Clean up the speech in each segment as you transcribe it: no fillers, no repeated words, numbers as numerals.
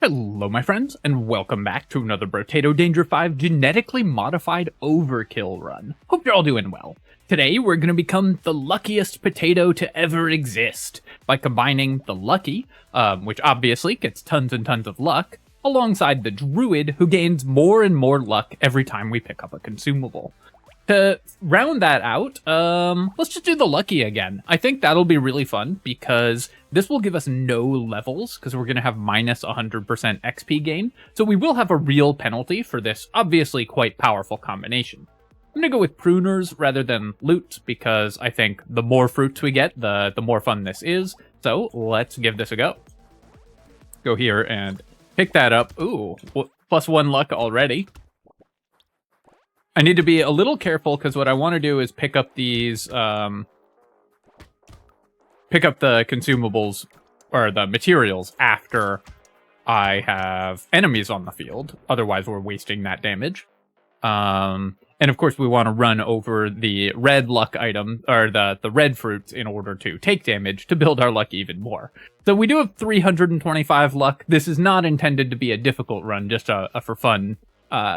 Hello my friends, and welcome back to another Brotato Danger 5 Genetically Modified Overkill run. Hope you're all doing well. Today we're going to become the luckiest potato to ever exist by combining the Lucky, which obviously gets tons and tons of luck, alongside the Druid, who gains more and more luck every time we pick up a consumable. To round that out, let's just do the Lucky again. I think that'll be really fun because this will give us no levels because we're going to have minus 100% XP gain. So we will have a real penalty for this obviously quite powerful combination. I'm going to go with pruners rather than loot because I think the more fruits we get, the more fun this is. So let's give this a go. Go here and pick that up. Ooh, +1 luck already. I need to be a little careful because what I want to do is pick up these, pick up the consumables or the materials after I have enemies on the field. Otherwise, we're wasting that damage. And of course, we want to run over the red luck item or the red fruits in order to take damage to build our luck even more. So we do have 325 luck. This is not intended to be a difficult run, just a for fun.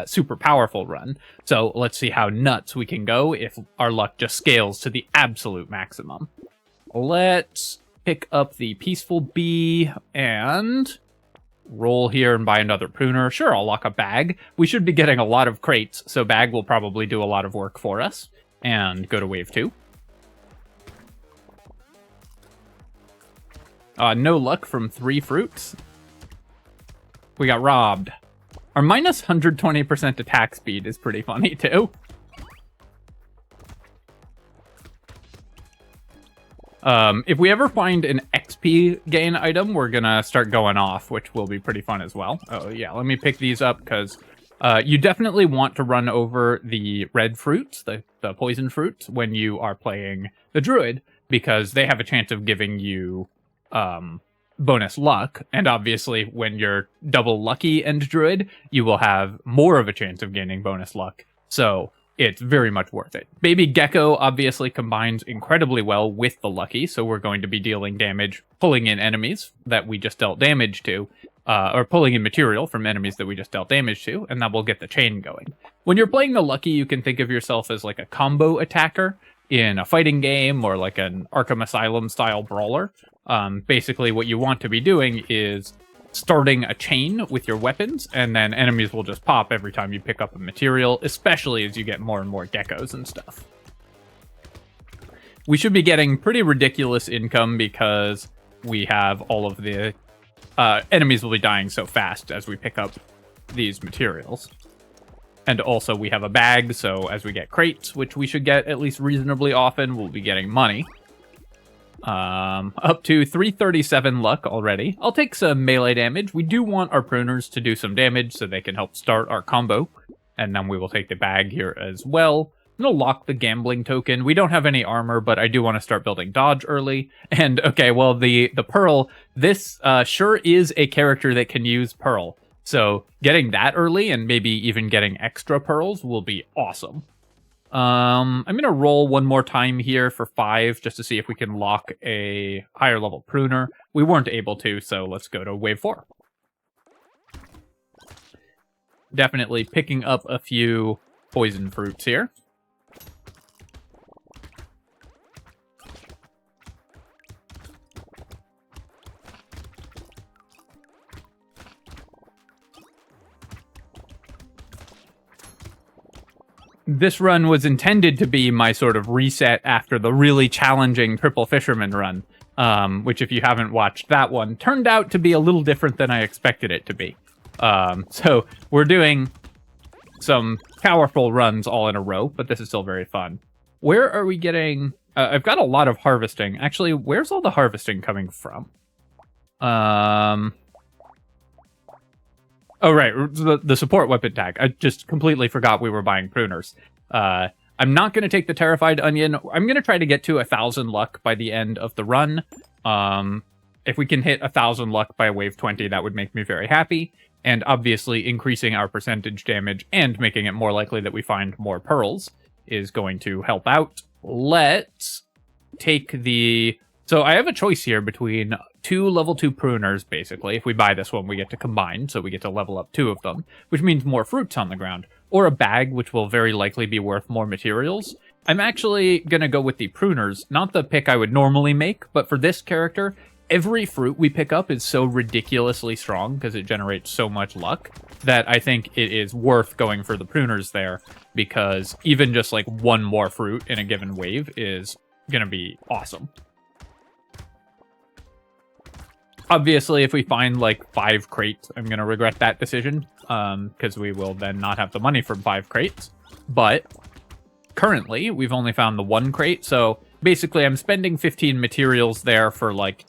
Super powerful run. So let's see how nuts we can go if our luck just scales to the absolute maximum. Let's pick up the Peaceful Bee and roll here and buy another pruner. Sure, I'll lock a bag. We should be getting a lot of crates, so bag will probably do a lot of work for us. And go to wave 2. No luck from 3 fruits. We got robbed. Our minus 120% attack speed is pretty funny, too. If we ever find an XP gain item, we're gonna start going off, which will be pretty fun as well. Oh, yeah, let me pick these up, because you definitely want to run over the red fruits, the poison fruits, when you are playing the Druid, because they have a chance of giving you bonus luck, and obviously when you're double lucky and Druid, you will have more of a chance of gaining bonus luck, so it's very much worth it. Baby Gecko obviously combines incredibly well with the Lucky, so we're going to be dealing damage, pulling in enemies that we just dealt damage to, or pulling in material from enemies that we just dealt damage to, and that will get the chain going. When you're playing the Lucky, you can think of yourself as like a combo attacker in a fighting game or like an Arkham Asylum style brawler. Basically what you want to be doing is starting a chain with your weapons, and then enemies will just pop every time you pick up a material, especially as you get more and more geckos and stuff. We should be getting pretty ridiculous income because we have all of the enemies will be dying so fast as we pick up these materials. And also we have a bag, so as we get crates, which we should get at least reasonably often, we'll be getting money. Up to 337 luck already. I'll take some melee damage. We do want our pruners to do some damage so they can help start our combo. And then we will take the bag here as well. I'm going to lock the gambling token. We don't have any armor, but I do want to start building dodge early. And okay, well, the Pearl, this sure is a character that can use Pearl. So getting that early and maybe even getting extra pearls will be awesome. I'm going to roll one more time here for 5 just to see if we can lock a higher level pruner. We weren't able to, so let's go to wave 4. Definitely picking up a few poison fruits here. This run was intended to be my sort of reset after the really challenging Triple Fisherman run, which if you haven't watched that one, turned out to be a little different than I expected it to be. So we're doing some powerful runs all in a row, but this is still very fun. Where are we getting... I've got a lot of harvesting. Actually, where's all the harvesting coming from? Oh, right, the support weapon tag. I just completely forgot we were buying pruners. I'm not going to take the Terrified Onion. I'm going to try to get to 1,000 luck by the end of the run. If we can hit 1,000 luck by wave 20, that would make me very happy. And obviously, increasing our percentage damage and making it more likely that we find more pearls is going to help out. Let's take the... So I have a choice here between 2 level 2 pruners, basically. If we buy this one, we get to combine, so we get to level up 2 of them, which means more fruits on the ground. Or a bag, which will very likely be worth more materials. I'm actually going to go with the pruners, not the pick I would normally make, but for this character, every fruit we pick up is so ridiculously strong because it generates so much luck that I think it is worth going for the pruners there, because even just like one more fruit in a given wave is going to be awesome. Obviously, if we find like 5 crates, I'm going to regret that decision, because we will then not have the money from 5 crates. But currently, we've only found the 1 crate, so basically I'm spending 15 materials there for like,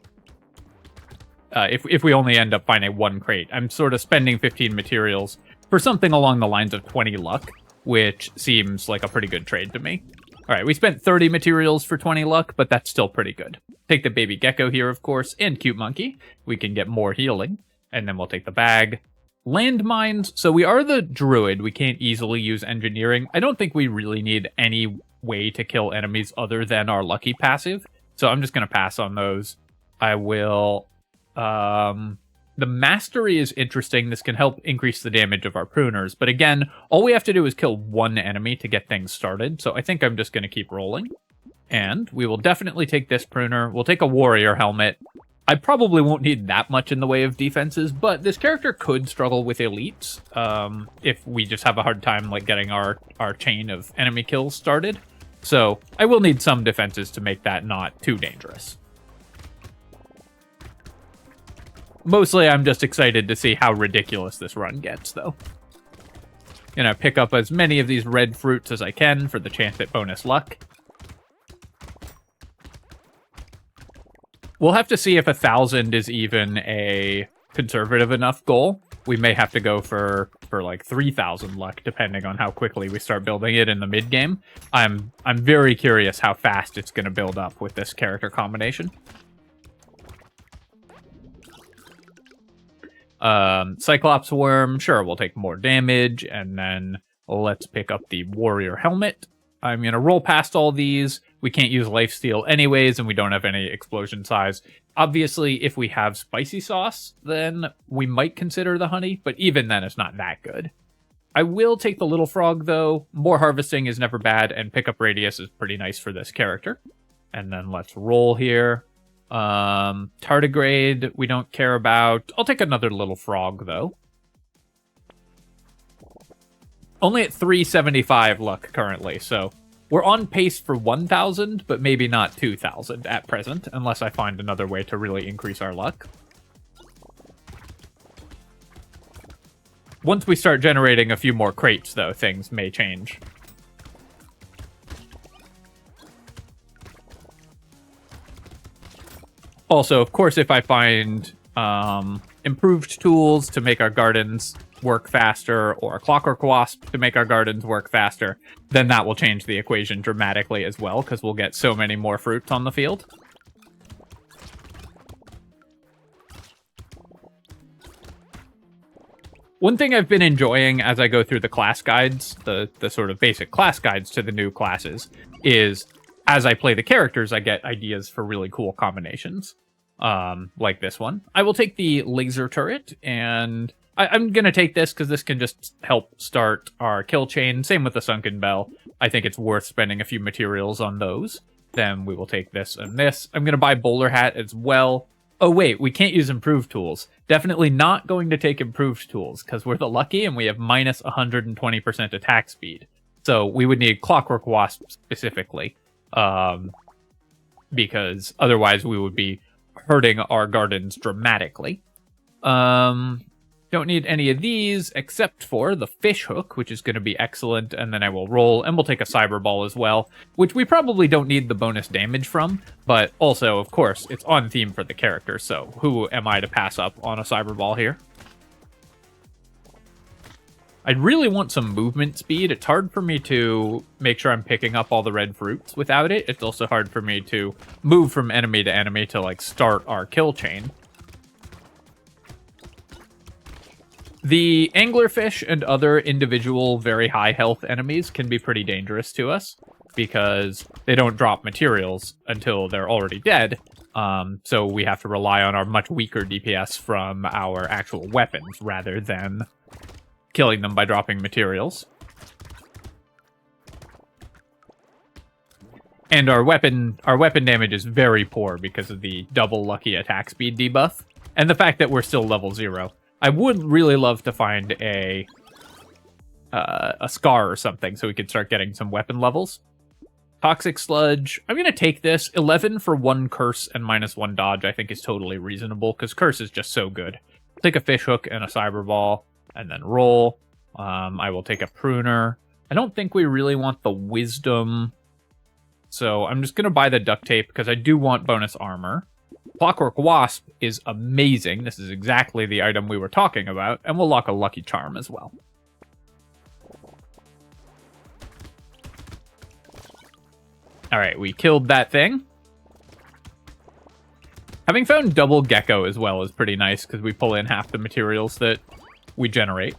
if we only end up finding 1 crate, I'm sort of spending 15 materials for something along the lines of 20 luck, which seems like a pretty good trade to me. All right, we spent 30 materials for 20 luck, but that's still pretty good. Take the baby gecko here, of course, and cute monkey. We can get more healing, and then we'll take the bag. Landmines. So we are the druid. We can't easily use engineering. I don't think we really need any way to kill enemies other than our lucky passive, so I'm just going to pass on those. I will... The mastery is interesting. This can help increase the damage of our pruners, but again, all we have to do is kill 1 enemy to get things started, so I think I'm just going to keep rolling. And we will definitely take this pruner. We'll take a warrior helmet. I probably won't need that much in the way of defenses, but this character could struggle with elites if we just have a hard time like getting our chain of enemy kills started. So I will need some defenses to make that not too dangerous. Mostly, I'm just excited to see how ridiculous this run gets, though. Gonna pick up as many of these red fruits as I can for the chance at bonus luck. We'll have to see if 1,000 is even a conservative enough goal. We may have to go for like 3,000 luck, depending on how quickly we start building it in the mid-game. I'm very curious how fast it's gonna build up with this character combination. Cyclops worm, sure, we'll take more damage, and then let's pick up the warrior helmet. I'm gonna roll past all these. We can't use lifesteal anyways, and we don't have any explosion size. Obviously, if we have spicy sauce, then we might consider the honey, but even then it's not that good. I will take the little frog, though. More harvesting is never bad, and pickup radius is pretty nice for this character. And then let's roll here. Tardigrade, we don't care about. I'll take another little frog, though. Only at 375 luck currently, so we're on pace for 1,000, but maybe not 2,000 at present, unless I find another way to really increase our luck. Once we start generating a few more crates, though, things may change. Also, of course, if I find improved tools to make our gardens work faster, or a clockwork wasp to make our gardens work faster, then that will change the equation dramatically as well, because we'll get so many more fruits on the field. One thing I've been enjoying as I go through the class guides, the sort of basic class guides to the new classes, is as I play the characters, I get ideas for really cool combinations, like this one. I will take the laser turret, and I'm going to take this because this can just help start our kill chain. Same with the sunken bell. I think it's worth spending a few materials on those. Then we will take this and this. I'm going to buy bowler hat as well. Oh wait, we can't use improved tools. Definitely not going to take improved tools because we're the lucky and we have minus 120% attack speed. So we would need clockwork wasp specifically, because otherwise we would be hurting our gardens dramatically. Don't need any of these except for the fish hook, which is going to be excellent, and then I will roll, and we'll take a cyber ball as well, which we probably don't need the bonus damage from, but also, of course, it's on theme for the character, so who am I to pass up on a cyber ball here? I really want some movement speed. It's hard for me to make sure I'm picking up all the red fruits without it. It's also hard for me to move from enemy to enemy to, like, start our kill chain. The anglerfish and other individual very high health enemies can be pretty dangerous to us because they don't drop materials until they're already dead. So we have to rely on our much weaker DPS from our actual weapons rather than killing them by dropping materials. And our weapon damage is very poor because of the double lucky attack speed debuff, and the fact that we're still level 0. I would really love to find a scar or something so we could start getting some weapon levels. Toxic Sludge. I'm going to take this. 11 for 1 curse and -1 dodge I think is totally reasonable, because curse is just so good. Take a fish hook and a cyber ball, and then roll. I will take a pruner. I don't think we really want the wisdom, so I'm just going to buy the duct tape because I do want bonus armor. Clockwork Wasp is amazing. This is exactly the item we were talking about, and we'll lock a lucky charm as well. Alright, we killed that thing. Having found double gecko as well is pretty nice because we pull in half the materials that we generate.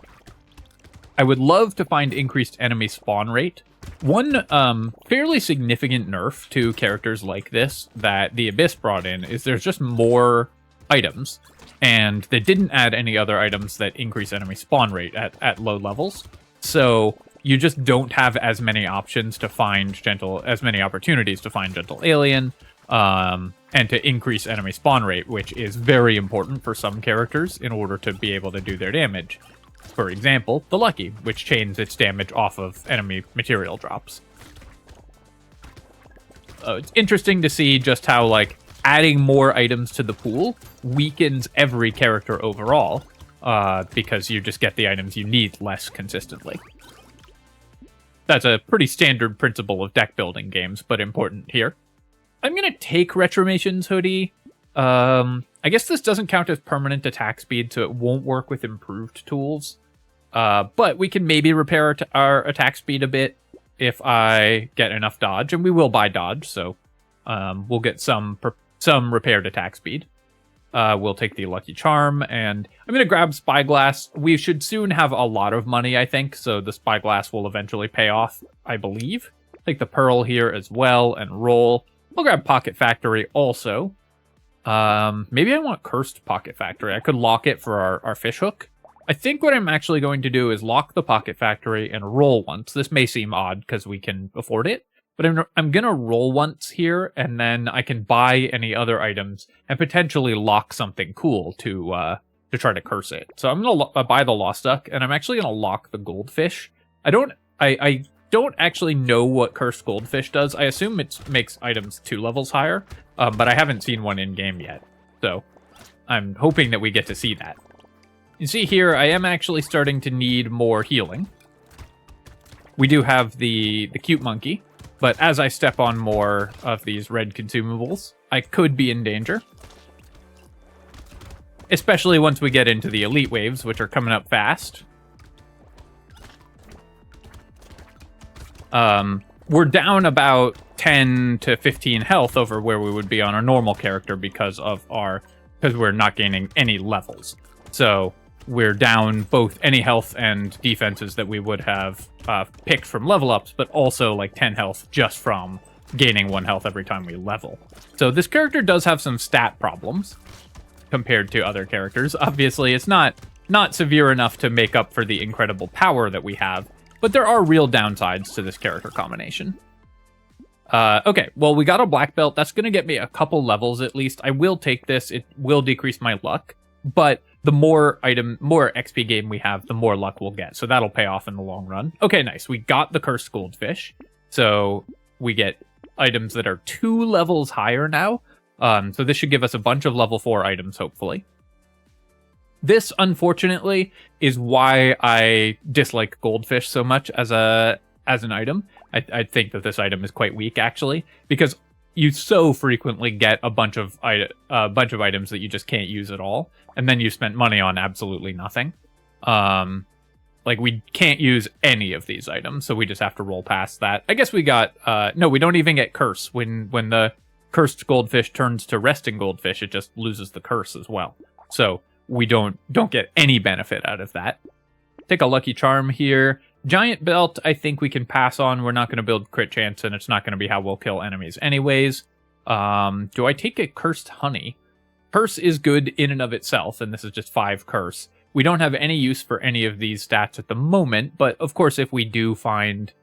I would love to find increased enemy spawn rate. One fairly significant nerf to characters like this that the Abyss brought in is there's just more items, and they didn't add any other items that increase enemy spawn rate at low levels. So you just don't have as many options to find as many opportunities to find gentle alien, and to increase enemy spawn rate, which is very important for some characters in order to be able to do their damage. For example, the Lucky, which chains its damage off of enemy material drops. It's interesting to see just how, like, adding more items to the pool weakens every character overall, because you just get the items you need less consistently. That's a pretty standard principle of deck building games, but important here. I'm going to take Retromation's hoodie. I guess this doesn't count as permanent attack speed, so it won't work with improved tools. But we can maybe repair our attack speed a bit if I get enough dodge, and we will buy dodge, so we'll get some repaired attack speed. We'll take the Lucky Charm, and I'm going to grab Spyglass. We should soon have a lot of money, I think, so the Spyglass will eventually pay off, I believe. Take the Pearl here as well, and roll. We'll grab Pocket Factory also. Maybe I want Cursed Pocket Factory. I could lock it for our fish hook. I think what I'm actually going to do is lock the Pocket Factory and roll once. This may seem odd because we can afford it, but I'm going to roll once here, and then I can buy any other items and potentially lock something cool to try to curse it. So I'm going to buy the Lost Duck, and I'm actually going to lock the Goldfish. I don't actually know what Cursed Goldfish does. I assume it makes items 2 levels higher, but I haven't seen one in-game yet. So I'm hoping that we get to see that. You see here, I am actually starting to need more healing. We do have the cute monkey, but as I step on more of these red consumables, I could be in danger. Especially once we get into the elite waves, which are coming up fast. We're down about 10 to 15 health over where we would be on our normal character because we're not gaining any levels. So we're down both any health and defenses that we would have picked from level ups, but also like 10 health just from gaining 1 health every time we level. So this character does have some stat problems compared to other characters. Obviously, it's not severe enough to make up for the incredible power that we have, but there are real downsides to this character combination. Okay, well, we got a black belt. That's going to get me a couple levels at least. I will take this. It will decrease my luck, but the more XP gain we have, the more luck we'll get. So that'll pay off in the long run. Okay, nice. We got the Cursed Goldfish. So we get items that are 2 levels higher now. So this should give us a bunch of level 4 items, hopefully. This, unfortunately, is why I dislike Goldfish so much as an item. I think that this item is quite weak, actually, because you so frequently get a bunch of items that you just can't use at all, and then you spent money on absolutely nothing. Like, we can't use any of these items, so we just have to roll past that. I guess we got... no, we don't even get Curse. When the Cursed Goldfish turns to Resting Goldfish, it just loses the Curse as well. So we don't get any benefit out of that. Take a Lucky Charm here. Giant Belt, I think we can pass on. We're not going to build crit chance, and it's not going to be how we'll kill enemies anyways. Do I take a cursed honey? Curse is good in and of itself, and this is just 5 curse. We don't have any use for any of these stats at the moment, but of course if we do find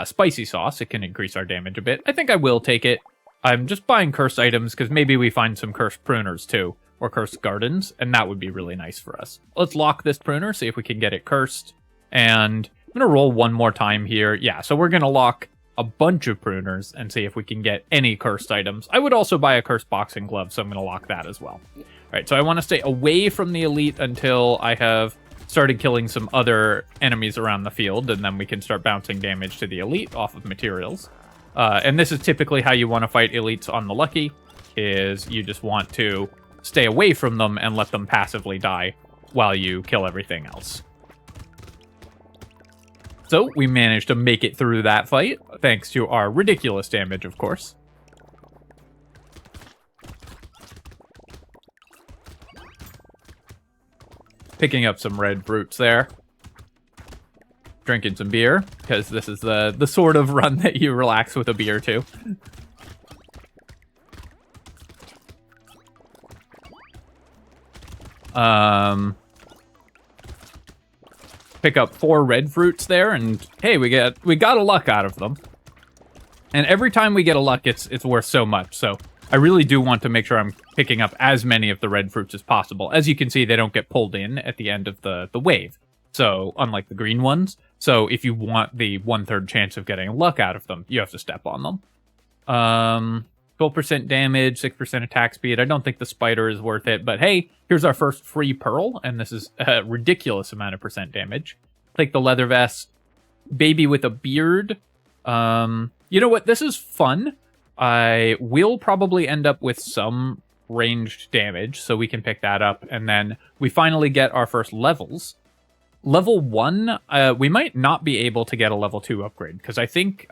spicy sauce, it can increase our damage a bit. I think I will take it. I'm just buying cursed items because maybe we find some cursed pruners too, or cursed gardens, and that would be really nice for us. Let's lock this pruner, see if we can get it cursed, and I'm going to roll one more time here. Yeah, so we're going to lock a bunch of pruners and see if we can get any cursed items. I would also buy a cursed boxing glove, so I'm going to lock that as well. All right, so I want to stay away from the elite until I have started killing some other enemies around the field, and then we can start bouncing damage to the elite off of materials. And this is typically how you want to fight elites on the lucky, is you just want to stay away from them and let them passively die while you kill everything else. So we managed to make it through that fight, thanks to our ridiculous damage, of course. Picking up some red fruits there. Drinking some beer, because this is the sort of run that you relax with a beer too. Pick up 4 red fruits there, and hey, we got a luck out of them. And every time we get a luck, it's worth so much. So I really do want to make sure I'm picking up as many of the red fruits as possible. As you can see, they don't get pulled in at the end of the wave. So unlike the green ones, so if you want the 1/3 chance of getting luck out of them, you have to step on them. 12% damage, 6% attack speed. I don't think the spider is worth it, but hey, here's our first free pearl, and this is a ridiculous amount of percent damage. Take the leather vest. Baby with a beard. You know what? This is fun. I will probably end up with some ranged damage, so we can pick that up, and then we finally get our first levels. Level 1, we might not be able to get a level 2 upgrade, because I think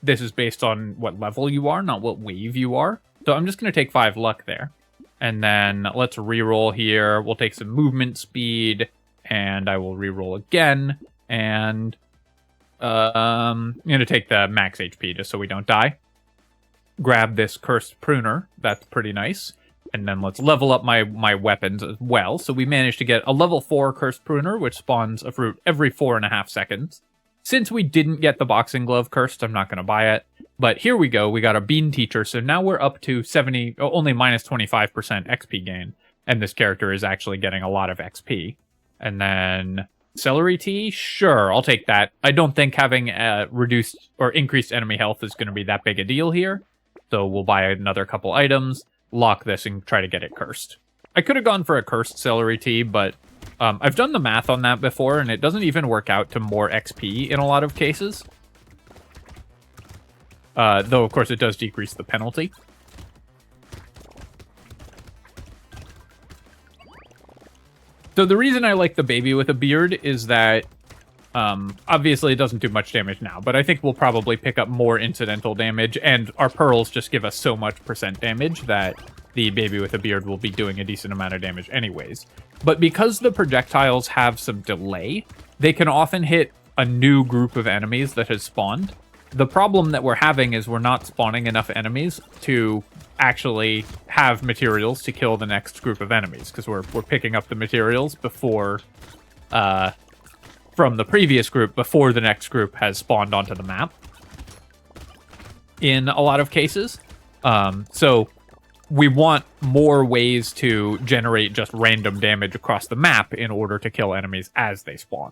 this is based on what level you are, not what wave you are. So I'm just going to take 5 luck there. And then let's reroll here. We'll take some movement speed, and I will reroll again. And I'm going to take the max HP just so we don't die. Grab this cursed pruner. That's pretty nice. And then let's level up my weapons as well. So we managed to get a level 4 cursed pruner, which spawns a fruit every 4.5 seconds. Since we didn't get the boxing glove cursed, I'm not going to buy it. But here we go. We got a bean teacher. So now we're up to only minus 25% XP gain. And this character is actually getting a lot of XP. And then celery tea? Sure, I'll take that. I don't think having reduced or increased enemy health is going to be that big a deal here. So we'll buy another couple items, lock this, and try to get it cursed. I could have gone for a cursed celery tea, but I've done the math on that before, and it doesn't even work out to more XP in a lot of cases. Though, of course, it does decrease the penalty. So the reason I like the baby with a beard is that, obviously it doesn't do much damage now, but I think we'll probably pick up more incidental damage, and our pearls just give us so much percent damage that the baby with a beard will be doing a decent amount of damage anyways. But because the projectiles have some delay, they can often hit a new group of enemies that has spawned. The problem that we're having is we're not spawning enough enemies to actually have materials to kill the next group of enemies, because we're picking up the materials before from the previous group before the next group has spawned onto the map in a lot of cases. So we want more ways to generate just random damage across the map in order to kill enemies as they spawn.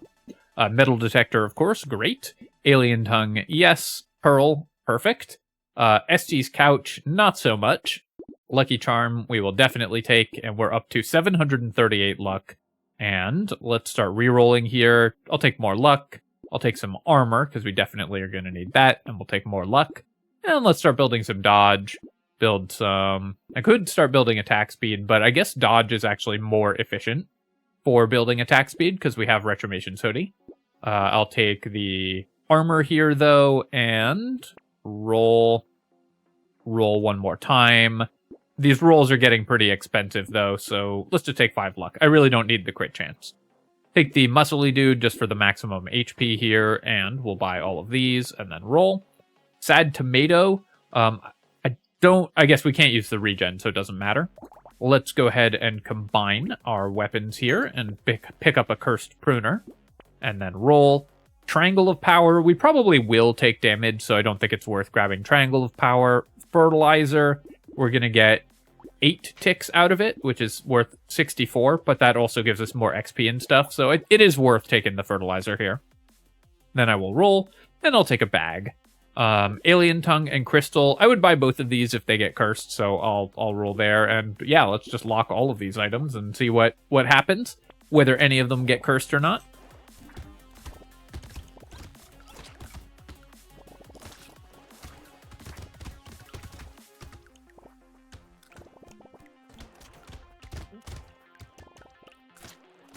Metal detector, of course, great. Alien tongue, yes. Pearl, perfect. Estes couch, not so much. Lucky charm, we will definitely take, and we're up to 738 luck. And let's start re-rolling here. I'll take more luck. I'll take some armor, because we definitely are going to need that, and we'll take more luck. And let's start building some dodge. Build some... I could start building attack speed, but I guess dodge is actually more efficient for building attack speed, because we have Retrimation's hoodie. I'll take the armor here, though, and roll one more time. These rolls are getting pretty expensive, though, so let's just take 5 luck. I really don't need the crit chance. Take the muscly dude just for the maximum HP here, and we'll buy all of these, and then roll. Sad tomato. I guess we can't use the regen, so it doesn't matter. Let's go ahead and combine our weapons here and pick up a cursed pruner. And then roll. Triangle of Power. We probably will take damage, so I don't think it's worth grabbing Triangle of Power. Fertilizer. We're going to get 8 ticks out of it, which is worth 64, but that also gives us more XP and stuff, so it is worth taking the fertilizer here. Then I will roll, and I'll take a bag. Alien Tongue and Crystal. I would buy both of these if they get cursed, so I'll roll there. And yeah, let's just lock all of these items and see what happens, whether any of them get cursed or not.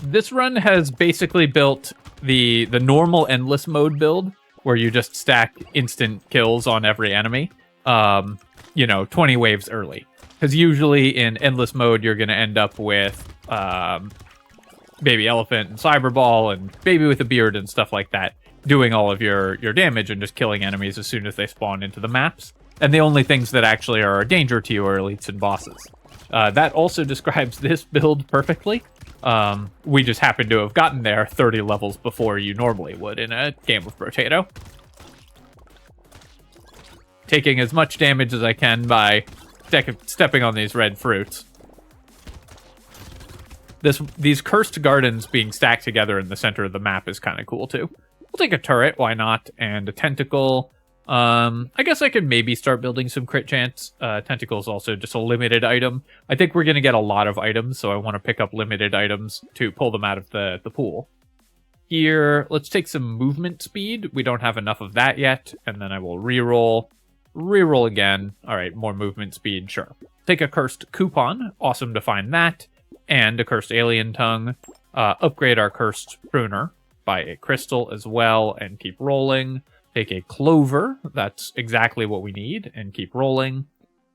This run has basically built the normal endless mode build, where you just stack instant kills on every enemy, 20 waves early. Because usually in endless mode, you're going to end up with Baby Elephant and Cyberball and Baby with a Beard and stuff like that, doing all of your damage and just killing enemies as soon as they spawn into the maps. And the only things that actually are a danger to you are elites and bosses. That also describes this build perfectly. We just happen to have gotten there 30 levels before you normally would in a game of Brotato. Taking as much damage as I can by stepping on these red fruits. These cursed gardens being stacked together in the center of the map is kind of cool too. We'll take a turret, why not, and a tentacle. I guess I could maybe start building some crit chance. Tentacle is also just a limited item. I think we're going to get a lot of items, so I want to pick up limited items to pull them out of the pool. Here, let's take some movement speed. We don't have enough of that yet, and then I will reroll. Reroll again. All right, more movement speed, sure. Take a cursed coupon. Awesome to find that. And a cursed alien tongue. Upgrade our cursed pruner by a crystal as well, and keep rolling. Take a clover, that's exactly what we need, and keep rolling.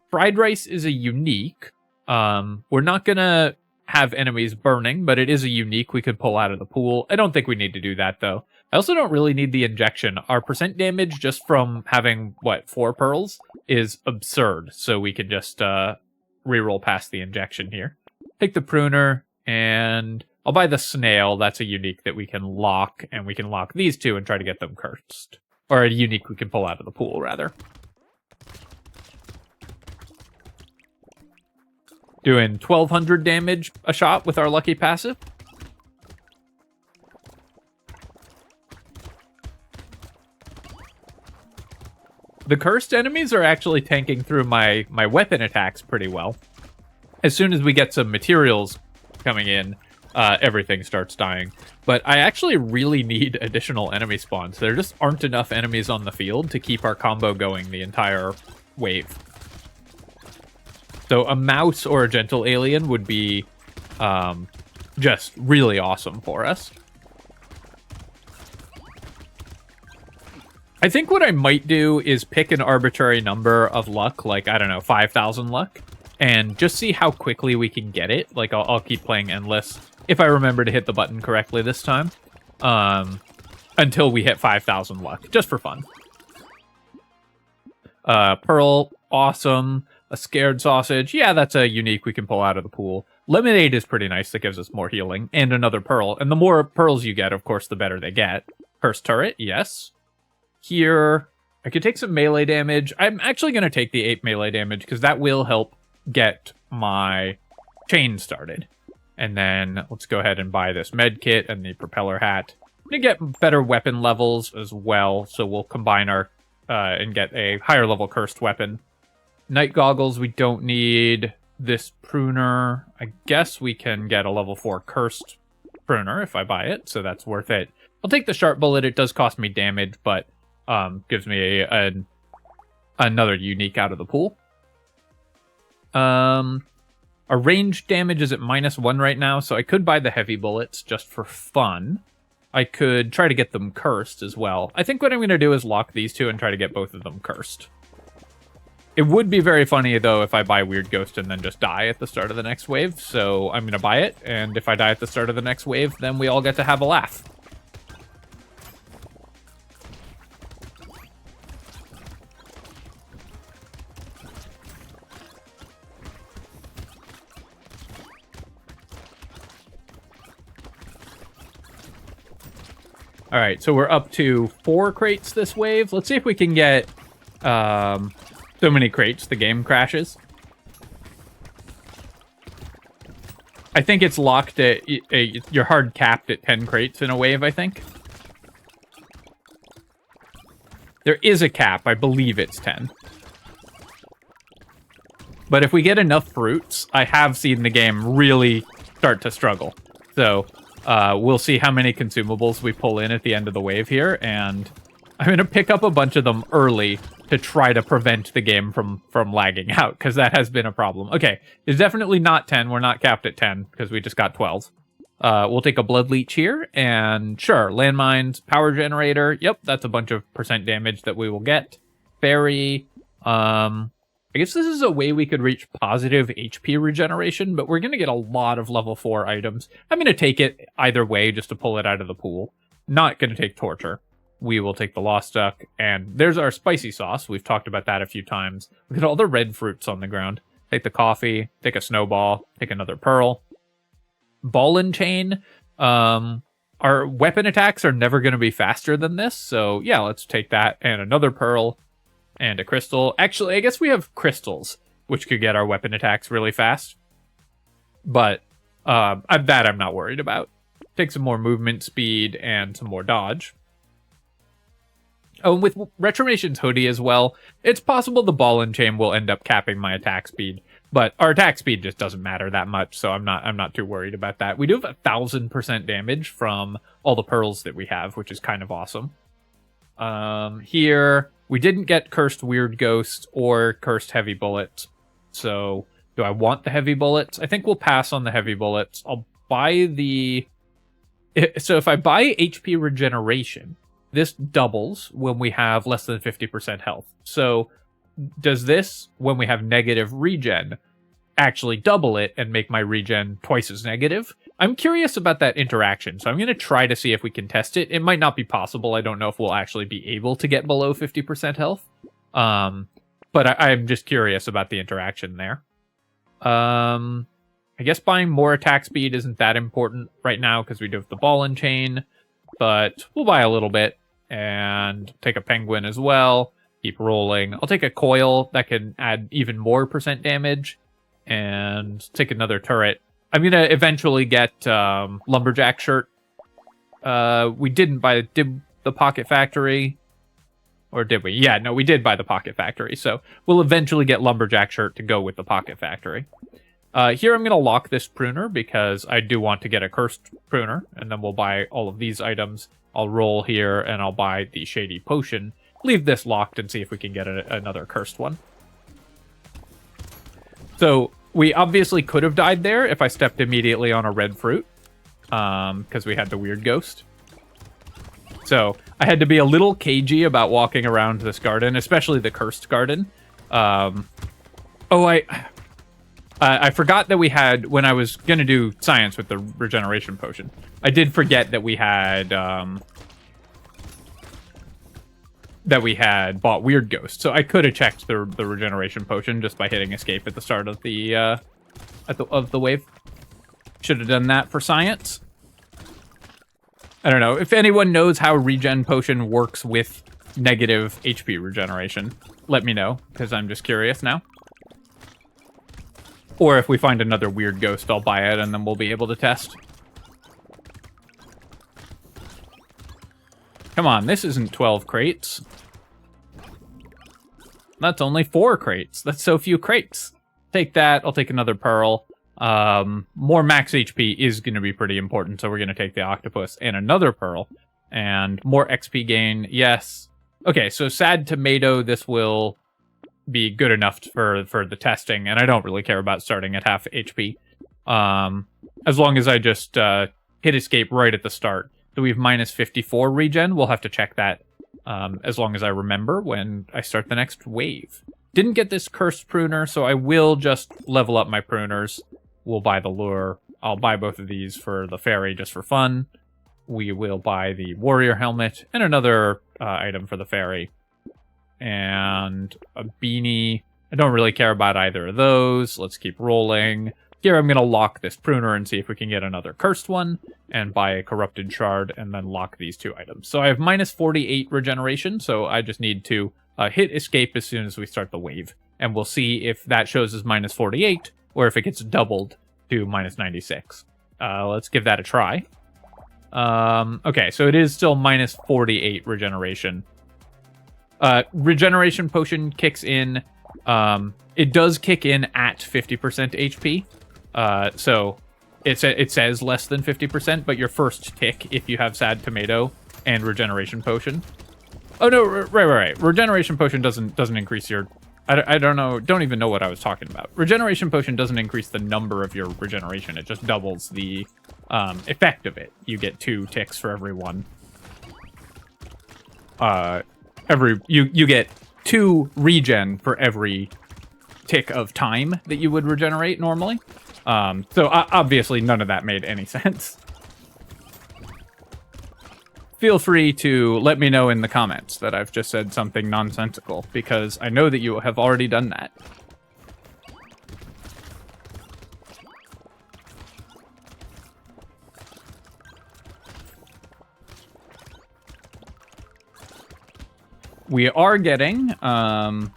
Fried rice is a unique. We're not gonna have enemies burning, but it is a unique we could pull out of the pool. I don't think we need to do that, though. I also don't really need the injection. Our percent damage just from having, 4 pearls is absurd, so we can just reroll past the injection here. Take the pruner, and I'll buy the snail. That's a unique that we can lock, and we can lock these two and try to get them cursed. Or a unique we can pull out of the pool, rather. Doing 1200 damage a shot with our lucky passive. The cursed enemies are actually tanking through my weapon attacks pretty well. As soon as we get some materials coming in, everything starts dying. But I actually really need additional enemy spawns. There just aren't enough enemies on the field to keep our combo going the entire wave. So a mouse or a gentle alien would be just really awesome for us. I think what I might do is pick an arbitrary number of luck, like, I don't know, 5,000 luck, and just see how quickly we can get it. Like, I'll keep playing endless, if I remember to hit the button correctly this time, until we hit 5,000 luck, just for fun. Pearl, awesome. A scared sausage, yeah, that's a unique we can pull out of the pool. Lemonade is pretty nice, that gives us more healing, and another pearl. And the more pearls you get, of course, the better they get. Cursed turret, yes. Here, I could take some melee damage. I'm actually going to take the 8 melee damage, because that will help get my chain started. And then let's go ahead and buy this med kit and the propeller hat. I'm going to get better weapon levels as well, so we'll combine our and get a higher level cursed weapon. Night goggles, we don't need. This pruner, I guess we can get a level 4 cursed pruner if I buy it, so that's worth it. I'll take the sharp bullet. It does cost me damage, but gives me another unique out of the pool. Our range damage is at -1 right now, so I could buy the heavy bullets just for fun. I could try to get them cursed as well. I think what I'm going to do is lock these two and try to get both of them cursed. It would be very funny, though, if I buy Weird Ghost and then just die at the start of the next wave, so I'm going to buy it, and if I die at the start of the next wave, then we all get to have a laugh. All right, so we're up to 4 crates this wave. Let's see if we can get so many crates the game crashes. I think it's locked at... you're hard capped at 10 crates in a wave, I think. There is a cap. I believe it's 10. But if we get enough fruits, I have seen the game really start to struggle. So we'll see how many consumables we pull in at the end of the wave here, and I'm going to pick up a bunch of them early to try to prevent the game from lagging out, because that has been a problem. Okay, it's definitely not 10. We're not capped at 10, because we just got 12. We'll take a blood leech here, and sure, landmines, power generator. Yep, that's a bunch of % damage that we will get. Fairy. I guess this is a way we could reach positive HP regeneration, but we're going to get a lot of level 4 items. I'm going to take it either way just to pull it out of the pool. Not going to take torture. We will take the Lost Duck, and there's our spicy sauce. We've talked about that a few times. Look at all the red fruits on the ground. Take the coffee, take a snowball, take another pearl. Ball and chain. Our weapon attacks are never going to be faster than this, so yeah, let's take that and another pearl and a crystal. Actually, I guess we have crystals, which could get our weapon attacks really fast. But that I'm not worried about. Take some more movement speed and some more dodge. Oh, and with Retronation's hoodie as well, it's possible the ball and chain will end up capping my attack speed, but our attack speed just doesn't matter that much, so I'm not too worried about that. We do have 1,000% damage from all the pearls that we have, which is kind of awesome. Here we didn't get cursed weird ghost or cursed heavy bullets, so do I want the heavy bullets? I think we'll pass on the heavy bullets. I'll buy the... So if I buy HP regeneration, this doubles when we have less than 50% health. So does this, when we have negative regen, actually double it and make my regen twice as negative? I'm curious about that interaction, so I'm going to try to see if we can test it. It might not be possible. I don't know if we'll actually be able to get below 50% health. But I'm just curious about the interaction there. I guess buying more attack speed isn't that important right now because we do have the ball and chain. But we'll buy a little bit and take a penguin as well. Keep rolling. I'll take a coil that can add even more % damage and take another turret. I'm going to eventually get Lumberjack shirt. We didn't buy the Pocket Factory. Or did we? Yeah, no, we did buy the Pocket Factory. So we'll eventually get Lumberjack shirt to go with the Pocket Factory. Here I'm going to lock this pruner because I do want to get a cursed pruner, and then we'll buy all of these items. I'll roll here, and I'll buy the shady potion. Leave this locked and see if we can get another cursed one. So we obviously could have died there if I stepped immediately on a red fruit, because we had the weird ghost. So I had to be a little cagey about walking around this garden, especially the cursed garden. I forgot that we had, when I was going to do science with the regeneration potion, I did forget that we had bought Weird Ghost. So I could have checked the regeneration potion just by hitting escape at the start of the wave. Should have done that for science. I don't know. If anyone knows how regen potion works with negative HP regeneration, let me know, because I'm just curious now. Or if we find another weird ghost, I'll buy it, and then we'll be able to test. Come on, this isn't 12 crates. That's only 4 crates. That's so few crates. Take that. I'll take another pearl. More max HP is going to be pretty important, so we're going to take the octopus and another pearl. And more XP gain, yes. Okay, so sad tomato, this will be good enough for the testing, and I don't really care about starting at half HP. As long as I just hit escape right at the start. So we have minus 54 regen. We'll have to check that as long as I remember when I start the next wave. Didn't get this cursed pruner, so I will just level up my pruners. We'll buy the lure. I'll buy both of these for the fairy just for fun. We will buy the warrior helmet and another item for the fairy. And a beanie. I don't really care about either of those. Let's keep rolling. Here I'm going to lock this pruner and see if we can get another cursed one. and buy a corrupted shard, and then lock these 2 items. So I have minus 48 regeneration, so I just need to hit escape as soon as we start the wave. And we'll see if that shows as minus 48, or if it gets doubled to minus 96. Let's give that a try. Okay, so it is still minus 48 regeneration. Regeneration potion kicks in. It does kick in at 50% HP. So it says less than 50%, but your first tick if you have Sad Tomato and Regeneration Potion. Oh no, right. Regeneration Potion doesn't increase your... I don't know, don't even know what I was talking about. Regeneration Potion doesn't increase the number of your regeneration, it just doubles the effect of it. You get 2 ticks for every one. You get 2 regen for every tick of time that you would regenerate normally. So obviously none of that made any sense. Feel free to let me know in the comments that I've just said something nonsensical, because I know that you have already done that. We are getting 9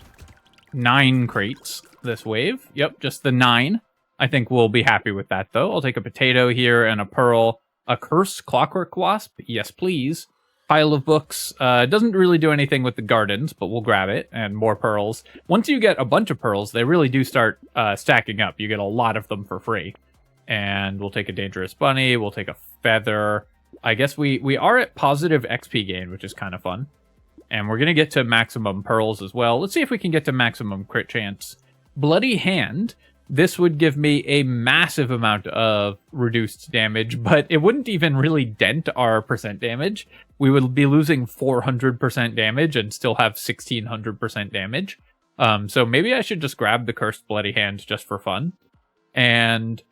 crates this wave. Yep, just the 9. I think we'll be happy with that, though. I'll take a potato here and a pearl. A cursed clockwork wasp? Yes, please. Pile of books. Doesn't really do anything with the gardens, but we'll grab it. And more pearls. Once you get a bunch of pearls, they really do start stacking up. You get a lot of them for free. And we'll take a dangerous bunny. We'll take a feather. I guess we are at positive XP gain, which is kind of fun. And we're going to get to maximum pearls as well. Let's see if we can get to maximum crit chance. Bloody Hand. This would give me a massive amount of reduced damage, but it wouldn't even really dent our percent damage. We would be losing 400% damage and still have 1600% damage. So maybe I should just grab the Cursed Bloody Hand just for fun. And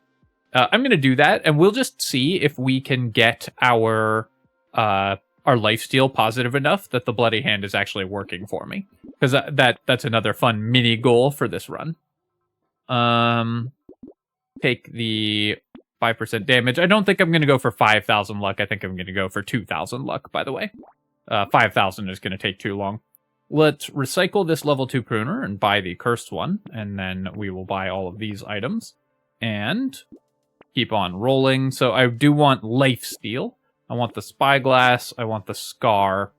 I'm going to do that, and we'll just see if we can get our lifesteal positive enough that the Bloody Hand is actually working for me. Because that's another fun mini goal for this run. Take the 5% damage. I don't think I'm going to go for 5,000 luck. I think I'm going to go for 2,000 luck, by the way. 5,000 is going to take too long. Let's recycle this level 2 pruner and buy the cursed one, and then we will buy all of these items. And keep on rolling. So I do want lifesteal. I want the spyglass. I want the scar.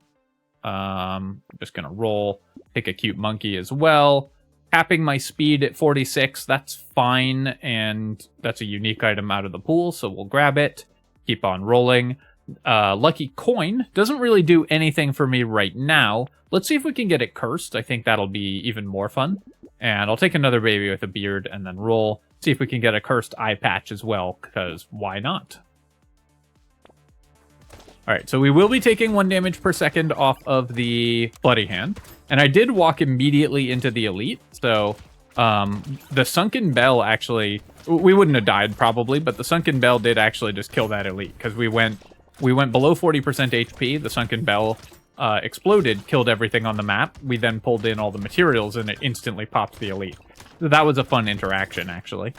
I'm just going to roll. Pick a cute monkey as well. Capping my speed at 46, that's fine, and that's a unique item out of the pool, so we'll grab it. Keep on rolling. Lucky coin doesn't really do anything for me right now. Let's see if we can get it cursed. I think that'll be even more fun. And I'll take another baby with a beard and then roll. See if we can get a cursed eye patch as well, because why not? Alright, so we will be taking 1 damage per second off of the Bloody Hand. And I did walk immediately into the elite, so the Sunken Bell actually... We wouldn't have died, probably, but the Sunken Bell did actually just kill that elite, because we went below 40% HP, the Sunken Bell exploded, killed everything on the map. We then pulled in all the materials, and it instantly popped the elite. So that was a fun interaction, actually.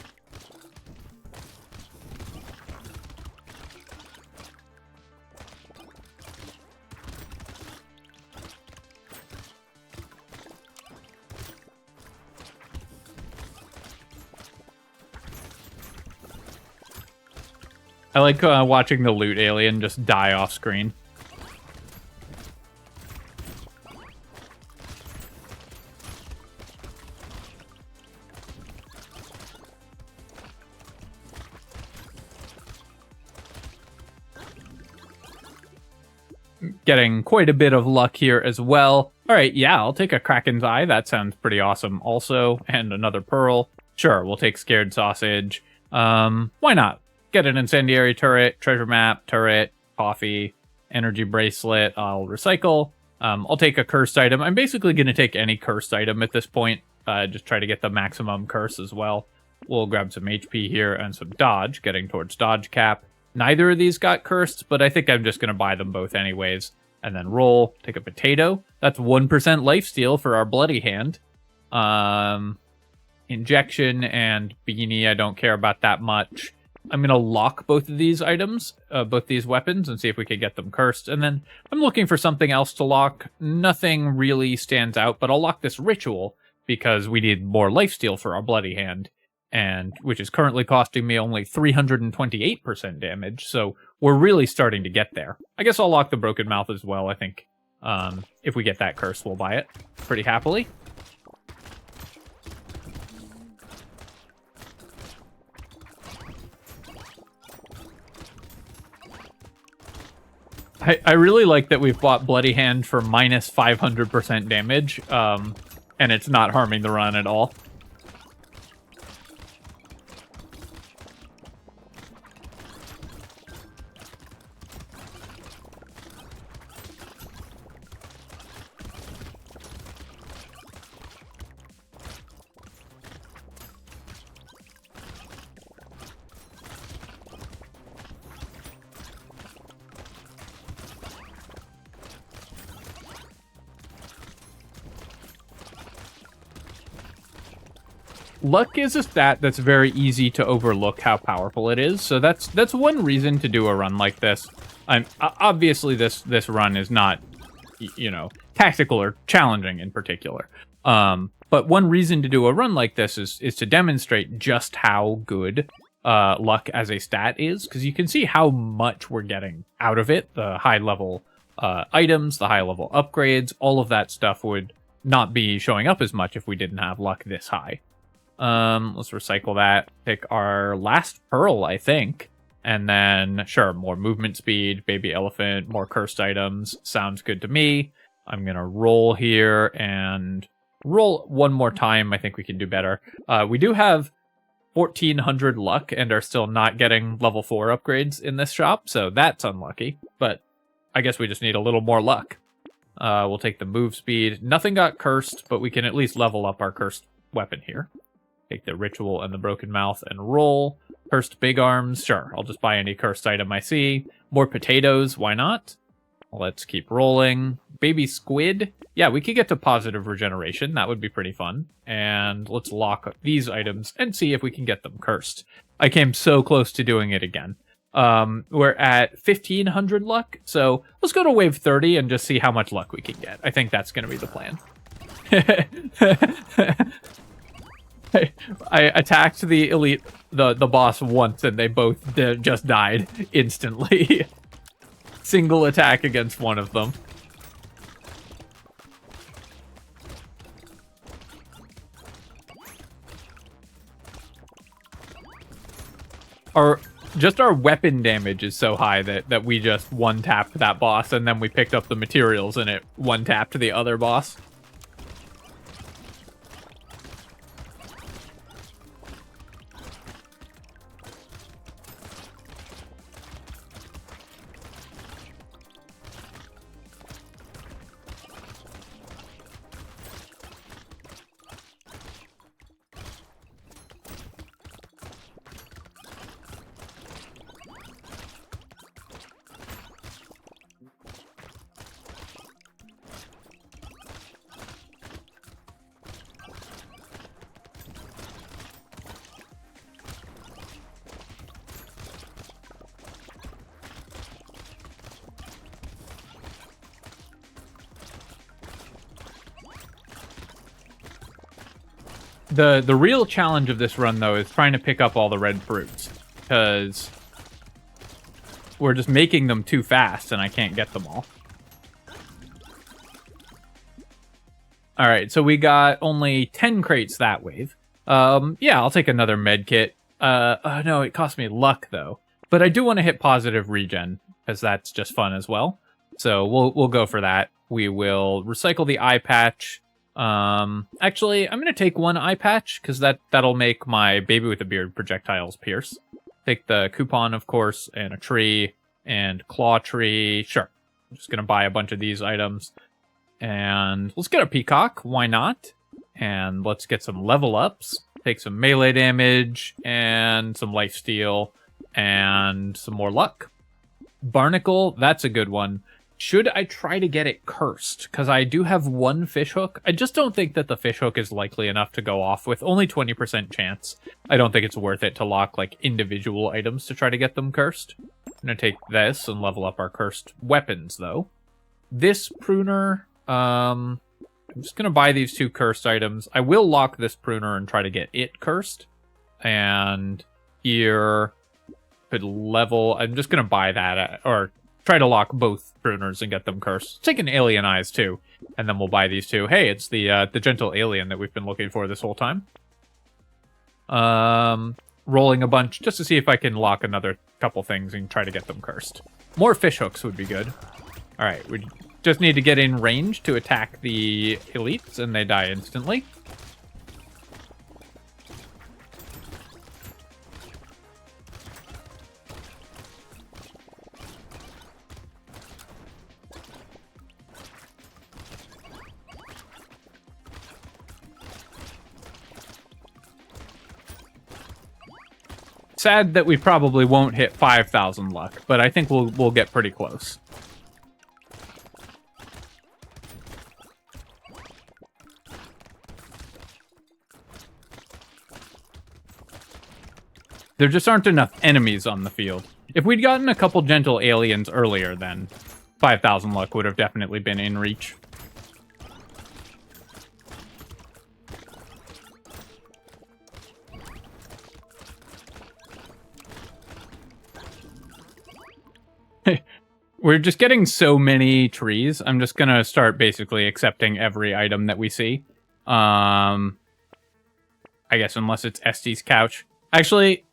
I like watching the loot alien just die off screen. Getting quite a bit of luck here as well. All right, yeah, I'll take a Kraken's Eye. That sounds pretty awesome also. And another Pearl. Sure, we'll take Scared Sausage. Why not? Get an Incendiary Turret, Treasure Map, Turret, Coffee, Energy Bracelet. I'll recycle. I'll take a Cursed item. I'm basically going to take any Cursed item at this point. Just try to get the maximum Curse as well. We'll grab some HP here and some Dodge, getting towards Dodge Cap. Neither of these got Cursed, but I think I'm just going to buy them both anyways. And then roll, take a potato. That's 1% lifesteal for our Bloody Hand. Injection and Beanie, I don't care about that much. I'm going to lock both of these items, both these weapons, and see if we can get them cursed. And then I'm looking for something else to lock. Nothing really stands out, but I'll lock this ritual because we need more lifesteal for our Bloody Hand, and which is currently costing me only 328% damage, so we're really starting to get there. I guess I'll lock the Broken Mouth as well. I think if we get that curse, we'll buy it pretty happily. I really like that we've bought Bloody Hand for minus 500% damage, and it's not harming the run at all. Luck is a stat that's very easy to overlook how powerful it is, so that's one reason to do a run like this. Obviously, this run is not, you know, tactical or challenging in particular. But one reason to do a run like this is to demonstrate just how good luck as a stat is, because you can see how much we're getting out of it. The high-level items, the high-level upgrades, all of that stuff would not be showing up as much if we didn't have luck this high. Let's recycle that, pick our last pearl, I think, and then, sure, more movement speed, baby elephant, more cursed items, sounds good to me. I'm gonna roll here and roll one more time. I think we can do better. We do have 1400 luck and are still not getting level 4 upgrades in this shop, so that's unlucky, but I guess we just need a little more luck. We'll take the move speed. Nothing got cursed, but we can at least level up our cursed weapon here. Take the ritual and the Broken Mouth and roll. Cursed big arms, sure. I'll just buy any cursed item I see. More potatoes, why not? Let's keep rolling. Baby squid. Yeah, we could get to positive regeneration. That would be pretty fun. And let's lock these items and see if we can get them cursed. I came so close to doing it again. We're at 1500 luck, so let's go to wave 30 and just see how much luck we can get. I think that's going to be the plan. I attacked the elite, the boss once, and they both just died instantly. Single attack against one of them. Our weapon damage is so high that we just one-tapped that boss, and then we picked up the materials and it one-tapped the other boss. The real challenge of this run, though, is trying to pick up all the red fruits, because we're just making them too fast, and I can't get them all. Alright, so we got only 10 crates that wave. Yeah, I'll take another med kit. No, it cost me luck, though. But I do want to hit positive regen, because that's just fun as well. So we'll go for that. We will recycle the eye patch. Actually, I'm going to take one eye patch, because that'll make my baby with a beard projectiles pierce. Take the coupon, of course, and a tree, and claw tree. Sure. I'm just going to buy a bunch of these items. And let's get a peacock. Why not? And let's get some level ups. Take some melee damage, and some lifesteal, and some more luck. Barnacle, that's a good one. Should I try to get it cursed? Because I do have one fishhook. I just don't think that the fishhook is likely enough to go off with only 20% chance. I don't think it's worth it to lock like individual items to try to get them cursed. I'm gonna take this and level up our cursed weapons though. This pruner, I'm just gonna buy these 2 cursed items. I will lock this pruner and try to get it cursed. And here could level. I'm just gonna buy that or try to lock both pruners and get them cursed. Take an alien eyes too, and then we'll buy these 2. Hey, it's the gentle alien that we've been looking for this whole time. Rolling a bunch just to see if I can lock another couple things and try to get them cursed. More fish hooks would be good. All right, we just need to get in range to attack the elites, and they die instantly. Sad that we probably won't hit 5,000 luck, but I think we'll get pretty close. There just aren't enough enemies on the field. If we'd gotten a couple gentle aliens earlier, then 5,000 luck would have definitely been in reach. We're just getting so many trees. I'm just gonna start basically accepting every item that we see. I guess unless it's Estee's couch. Actually,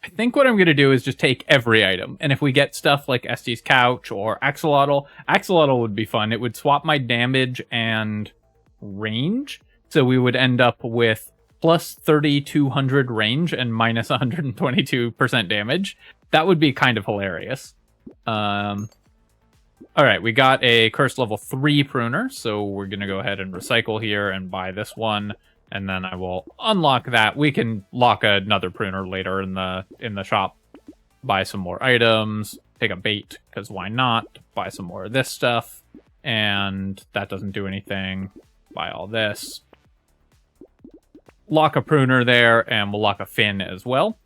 I think what I'm gonna do is just take every item. And if we get stuff like Estee's couch or axolotl would be fun. It would swap my damage and range. So we would end up with plus 3,200 range and minus 122% damage. That would be kind of hilarious. All right, we got a cursed level 3 pruner, so we're going to go ahead and recycle here and buy this one, and then I will unlock that. We can lock another pruner later in the shop. Buy some more items, take a bait, because why not? Buy some more of this stuff, and that doesn't do anything. Buy all this. Lock a pruner there, and we'll lock a fin as well.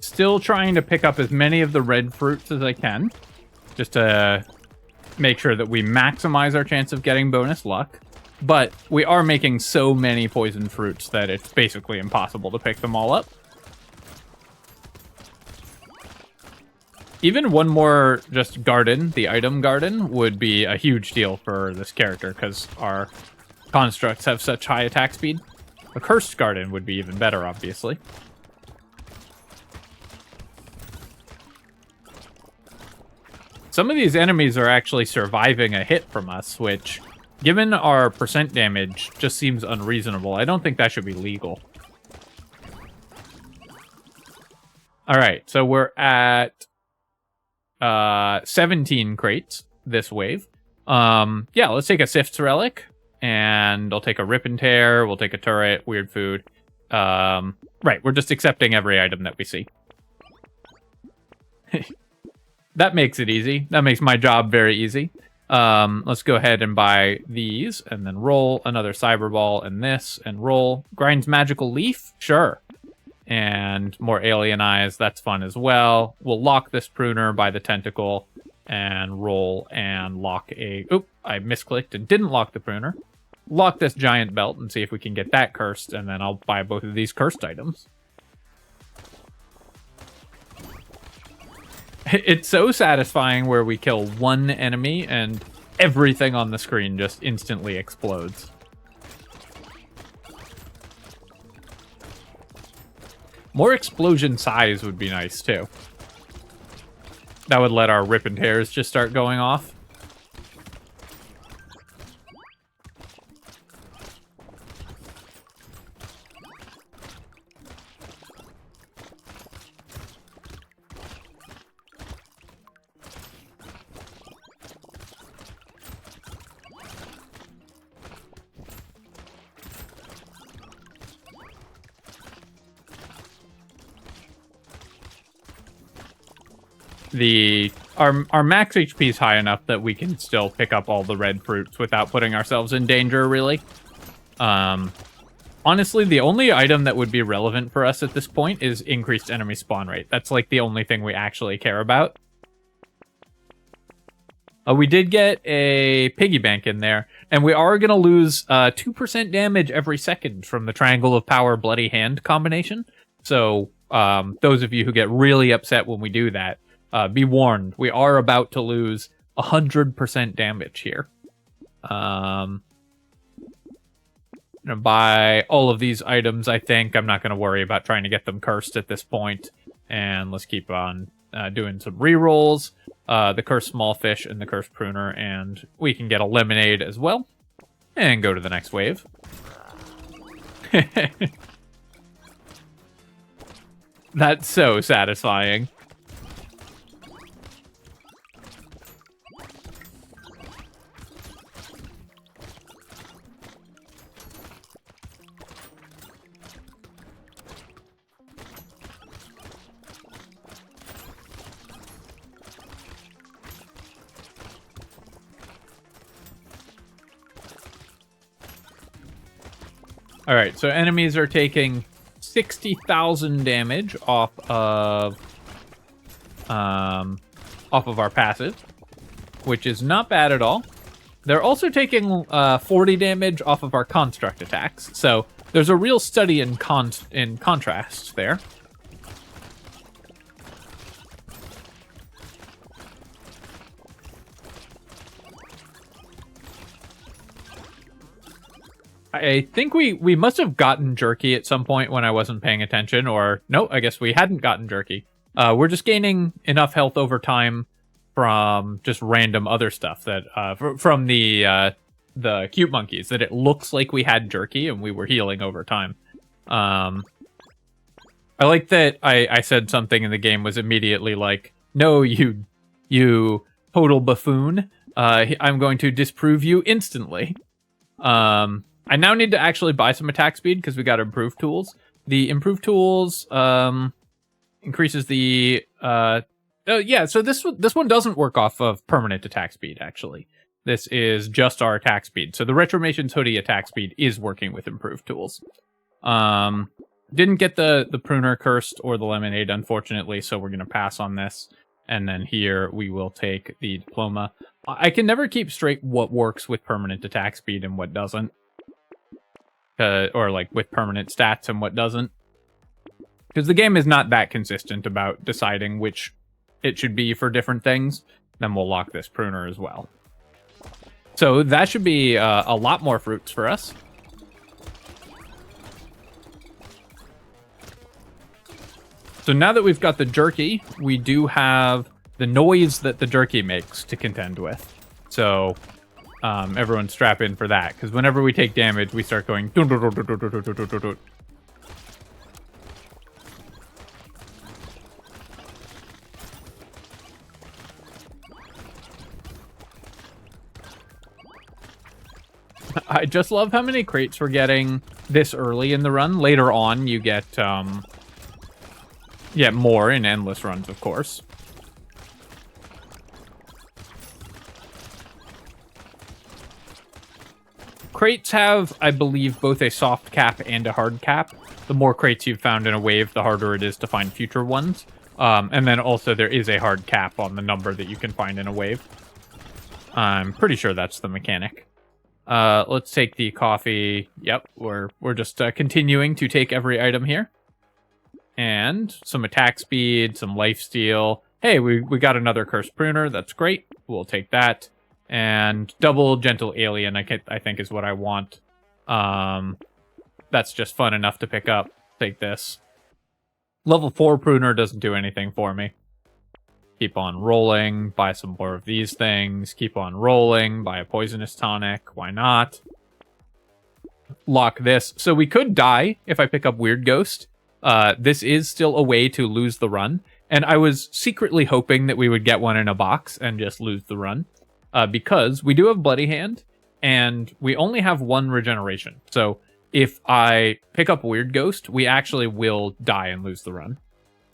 Still trying to pick up as many of the red fruits as I can, just to make sure that we maximize our chance of getting bonus luck. But we are making so many poison fruits that it's basically impossible to pick them all up. Even one more just garden, the item garden, would be a huge deal for this character because our constructs have such high attack speed. A cursed garden would be even better, obviously. Some of these enemies are actually surviving a hit from us, which, given our percent damage, just seems unreasonable. I don't think that should be legal. All right, so we're at 17 crates this wave. Yeah, let's take a Sift's Relic, and I'll take a Rip and Tear. We'll take a turret, weird food. Right, we're just accepting every item that we see. That makes it easy. That makes my job very easy. Let's go ahead and buy these, and then roll another Cyber Ball and this, and roll. Grinds Magical Leaf? Sure. And more Alien Eyes. That's fun as well. We'll lock this pruner by the tentacle, and roll and lock a... Oop, I misclicked and didn't lock the pruner. Lock this giant belt and see if we can get that cursed, and then I'll buy both of these cursed items. It's so satisfying where we kill one enemy and everything on the screen just instantly explodes. More explosion size would be nice too. That would let our Rip and Tears just start going off. our max HP is high enough that we can still pick up all the red fruits without putting ourselves in danger, really. Honestly, the only item that would be relevant for us at this point is increased enemy spawn rate. That's like the only thing we actually care about. We did get a piggy bank in there, and we are going to lose 2% damage every second from the Triangle of Power Bloody Hand combination. So those of you who get really upset when we do that, be warned. We are about to lose 100% damage here. I'm going to buy all of these items, I think. I'm not going to worry about trying to get them cursed at this point. And let's keep on doing some rerolls. The Cursed Small Fish and the Cursed Pruner, and we can get a Lemonade as well. And go to the next wave. That's so satisfying. All right, so enemies are taking 60,000 damage off of our passive, which is not bad at all. They're also taking 40 damage off of our construct attacks, so there's a real study in contrast there. I think we must have gotten jerky at some point when I wasn't paying attention, or no, I guess we hadn't gotten jerky. We're just gaining enough health over time from just random other stuff that from the cute monkeys that it looks like we had jerky and we were healing over time. I like that I said something in the game was immediately like, no, you total buffoon. I'm going to disprove you instantly. I now need to actually buy some attack speed because we got improved tools. The improved tools increases the yeah. So this one doesn't work off of permanent attack speed. Actually, this is just our attack speed. So the Retromation's hoodie attack speed is working with improved tools. Didn't get the pruner cursed or the lemonade, unfortunately. So we're gonna pass on this. And then here we will take the diploma. I can never keep straight what works with permanent attack speed and what doesn't. Or like with permanent stats and what doesn't. Because the game is not that consistent about deciding which it should be for different things. Then we'll lock this pruner as well. So that should be a lot more fruits for us. So now that we've got the jerky, we do have the noise that the jerky makes to contend with. So everyone strap in for that, because whenever we take damage, we start going... I just love how many crates we're getting this early in the run. Later on, you get more in endless runs, of course. Crates have, I believe, both a soft cap and a hard cap. The more crates you've found in a wave, the harder it is to find future ones. And then also there is a hard cap on the number that you can find in a wave. I'm pretty sure that's the mechanic. Let's take the coffee. Yep, we're just continuing to take every item here. And some attack speed, some lifesteal. Hey, we got another cursed pruner. That's great. We'll take that. And double gentle alien, I think is what I want. That's just fun enough to pick up. Take this. Level 4 pruner doesn't do anything for me. Keep on rolling. Buy some more of these things. Keep on rolling. Buy a poisonous tonic. Why not? Lock this. So we could die if I pick up Weird Ghost. This is still a way to lose the run. And I was secretly hoping that we would get one in a box and just lose the run. Because we do have Bloody Hand, and we only have one regeneration. So if I pick up Weird Ghost, we actually will die and lose the run.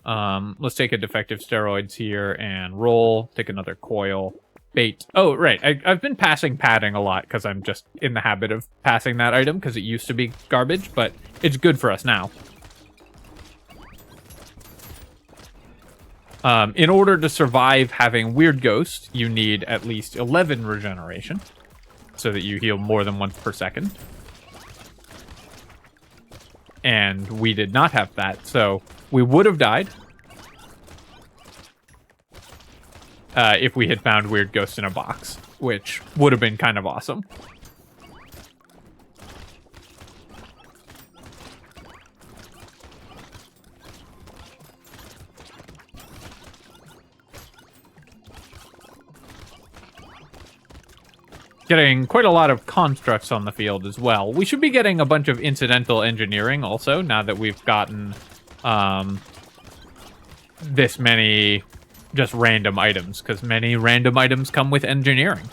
Let's take a defective steroids here and roll. Take another coil. Bait. Oh, right. I've been passing padding a lot because I'm just in the habit of passing that item because it used to be garbage, but it's good for us now. In order to survive having Weird Ghost, you need at least 11 regeneration so that you heal more than once per second. And we did not have that, so we would have died if we had found Weird Ghost in a box, which would have been kind of awesome. Getting quite a lot of constructs on the field as well. We should be getting a bunch of incidental engineering also, now that we've gotten this many just random items, because many random items come with engineering.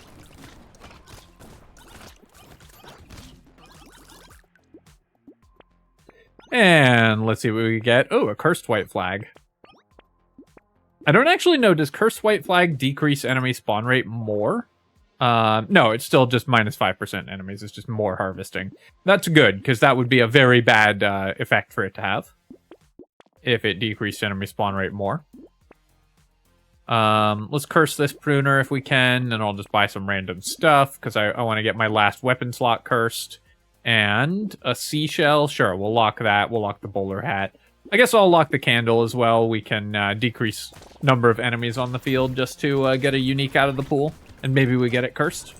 And let's see what we get. Oh, a cursed white flag. I don't actually know, does cursed white flag decrease enemy spawn rate more? No, it's still just minus 5% enemies. It's just more harvesting. That's good, because that would be a very bad effect for it to have if it decreased enemy spawn rate more. Let's curse this pruner if we can, and I'll just buy some random stuff, because I want to get my last weapon slot cursed. And a seashell. Sure, we'll lock that. We'll lock the bowler hat. I guess I'll lock the candle as well. We can decrease number of enemies on the field just to get a unique out of the pool. And maybe we get it cursed.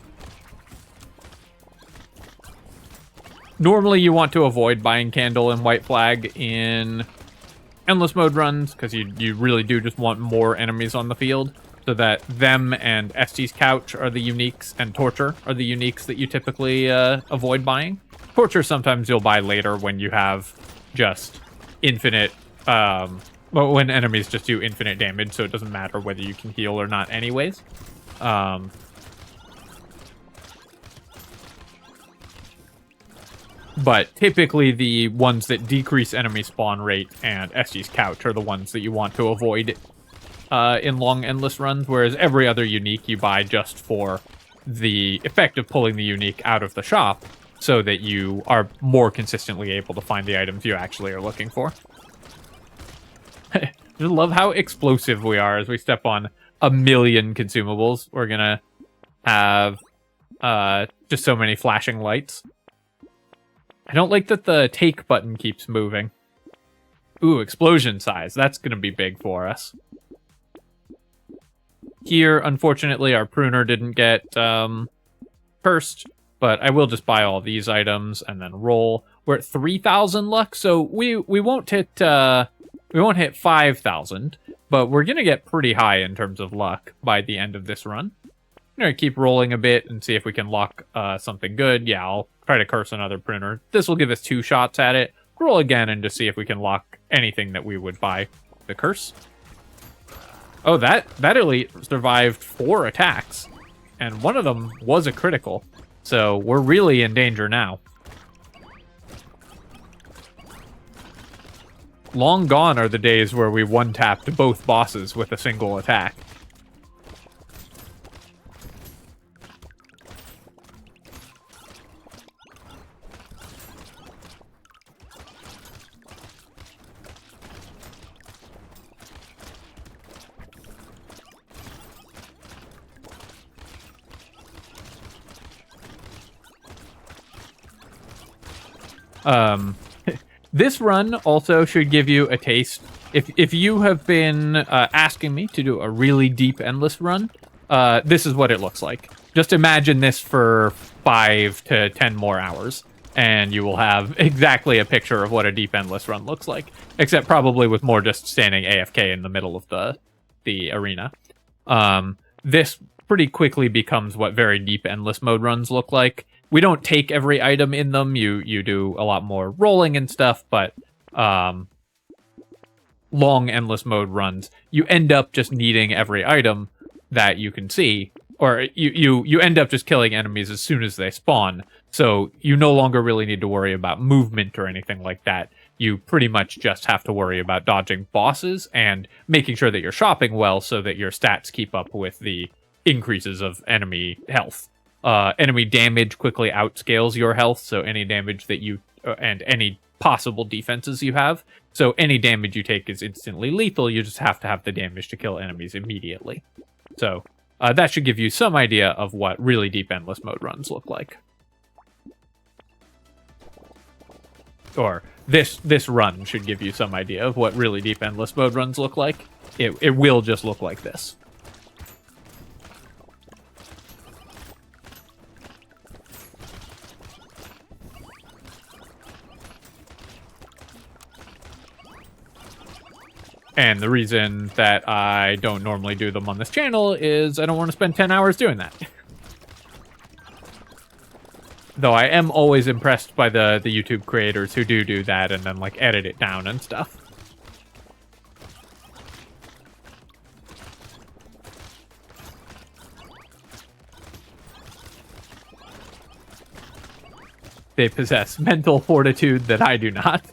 Normally, you want to avoid buying candle and white flag in endless mode runs, because you really do just want more enemies on the field, so that them and Estes Couch are the uniques, and Torture are the uniques that you typically avoid buying. Torture sometimes you'll buy later when you have just infinite, well, when enemies just do infinite damage, so it doesn't matter whether you can heal or not anyways. But typically the ones that decrease enemy spawn rate and Estes Couch are the ones that you want to avoid in long endless runs, whereas every other unique you buy just for the effect of pulling the unique out of the shop so that you are more consistently able to find the items you actually are looking for. I just love how explosive we are as we step on a million consumables. We're gonna have just so many flashing lights. I don't like that the take button keeps moving. Ooh, explosion size. That's gonna be big for us. Here, unfortunately, our pruner didn't get cursed, but I will just buy all these items and then roll. We're at 3,000 luck, so we won't hit 5,000, but we're gonna get pretty high in terms of luck by the end of this run. I'm gonna keep rolling a bit and see if we can lock something good. Yeah, I'll try to curse another pruner. This will give us 2 shots at it. Roll again and just see if we can lock anything that we would buy the curse. Oh, that elite survived 4 attacks, and one of them was a critical, so we're really in danger now. Long gone are the days where we one-tapped both bosses with a single attack. This run also should give you a taste. If you have been asking me to do a really deep endless run, this is what it looks like. Just imagine this for 5 to 10 more hours, and you will have exactly a picture of what a deep endless run looks like, except probably with more just standing AFK in the middle of the arena. This pretty quickly becomes what very deep endless mode runs look like. We don't take every item in them. You do a lot more rolling and stuff, but long endless mode runs, you end up just needing every item that you can see, or you end up just killing enemies as soon as they spawn. So you no longer really need to worry about movement or anything like that. you pretty much just have to worry about dodging bosses and making sure that you're shopping well so that your stats keep up with the increases of enemy health. Enemy damage quickly outscales your health, so any damage that you and any possible defenses you have. So any damage you take is instantly lethal. You just have to have the damage to kill enemies immediately. So that should give you some idea of what really deep endless mode runs look like. Or this run should give you some idea of what really deep endless mode runs look like. It will just look like this. And the reason that I don't normally do them on this channel is I don't want to spend 10 hours doing that. Though I am always impressed by the YouTube creators who do that and then like edit it down and stuff. They possess mental fortitude that I do not.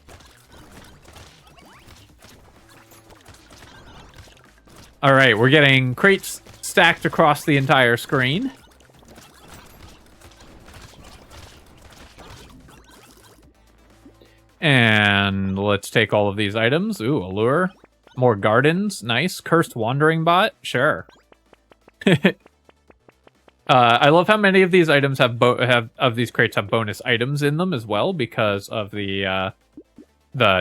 All right, we're getting crates stacked across the entire screen. And let's take all of these items. Ooh, allure. More gardens. Nice. Cursed wandering bot. Sure. I love how many of these items of these crates have bonus items in them as well because of the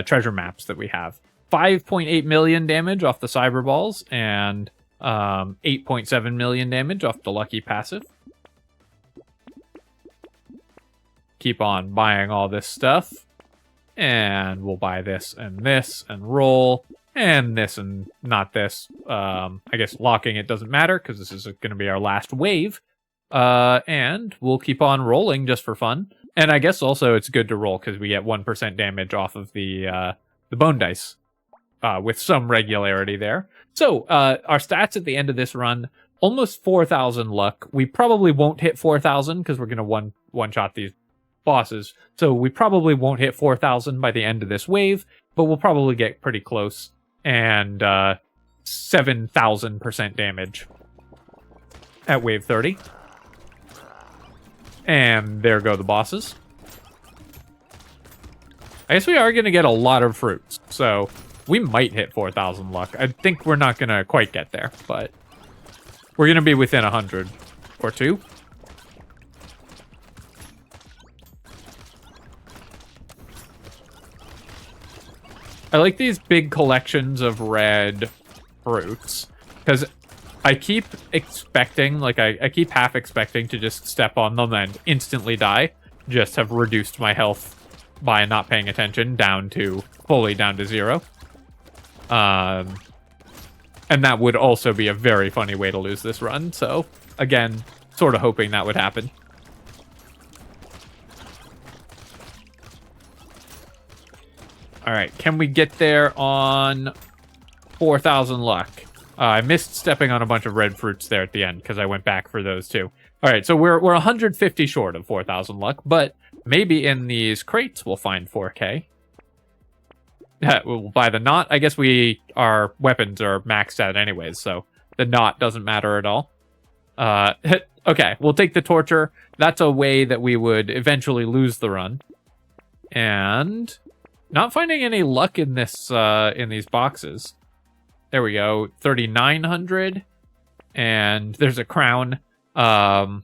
treasure maps that we have. 5.8 million damage off the cyber balls and 8.7 million damage off the lucky passive. Keep on buying all this stuff. And we'll buy this and roll and this and not this. I guess locking it doesn't matter because this is going to be our last wave. And we'll keep on rolling just for fun. And I guess also it's good to roll because we get 1% damage off of the bone dice with some regularity there. So our stats at the end of this run, almost 4,000 luck. We probably won't hit 4,000 because we're going to one-shot these bosses, so we probably won't hit 4,000 by the end of this wave, but we'll probably get pretty close, and 7,000% damage at wave 30. And there go the bosses. I guess we are going to get a lot of fruits, so we might hit 4,000 luck. I think we're not going to quite get there, but we're going to be within 100 or 2. I like these big collections of red fruits, because I keep expecting, like, I keep half expecting to just step on them and instantly die, just have reduced my health by not paying attention fully down to 0. And that would also be a very funny way to lose this run, so, again, sort of hoping that would happen. Alright, can we get there on 4,000 luck? I missed stepping on a bunch of red fruits there at the end, because I went back for those too. Alright, so we're 150 short of 4,000 luck, but maybe in these crates we'll find 4K. We'll buy the knot. I guess our weapons are maxed out anyways, so the knot doesn't matter at all. Okay, we'll take the torture. That's a way that we would eventually lose the run. And not finding any luck in this in these boxes. There we go, 3,900, and there's a crown. And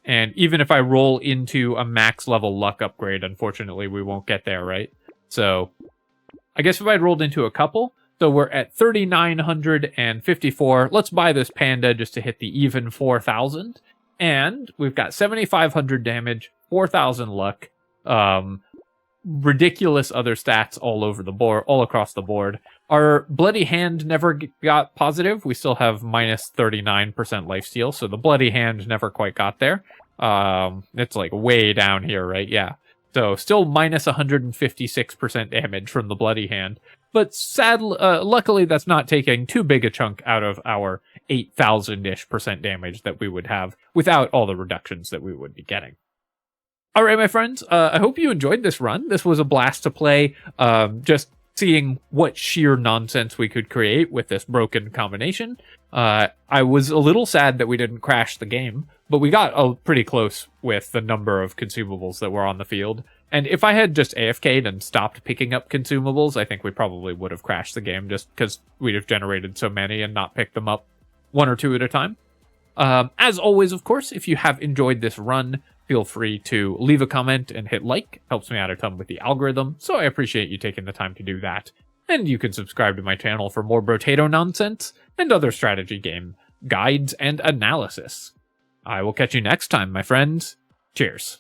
even if I roll into a max level luck upgrade, unfortunately we won't get there, right? So I guess if I'd rolled into a couple, so we're at 3,954. Let's buy this panda just to hit the even 4,000. And we've got 7,500 damage, 4,000 luck, ridiculous other stats all over the board, all across the board. Our bloody hand never got positive. We still have minus 39% lifesteal, so the bloody hand never quite got there. It's like way down here, right? Yeah. So still minus 156% damage from the bloody hand. But sadly, luckily that's not taking too big a chunk out of our 8,000-ish% damage that we would have without all the reductions that we would be getting. All right, my friends, I hope you enjoyed this run. This was a blast to play. Just seeing what sheer nonsense we could create with this broken combination. I was a little sad that we didn't crash the game, but we got pretty close with the number of consumables that were on the field. And if I had just AFK'd and stopped picking up consumables, I think we probably would have crashed the game just because we'd have generated so many and not picked them up one or two at a time. As always, of course, if you have enjoyed this run, feel free to leave a comment and hit like. Helps me out a ton with the algorithm, so I appreciate you taking the time to do that. And you can subscribe to my channel for more Brotato nonsense and other strategy game guides and analysis. I will catch you next time, my friends. Cheers.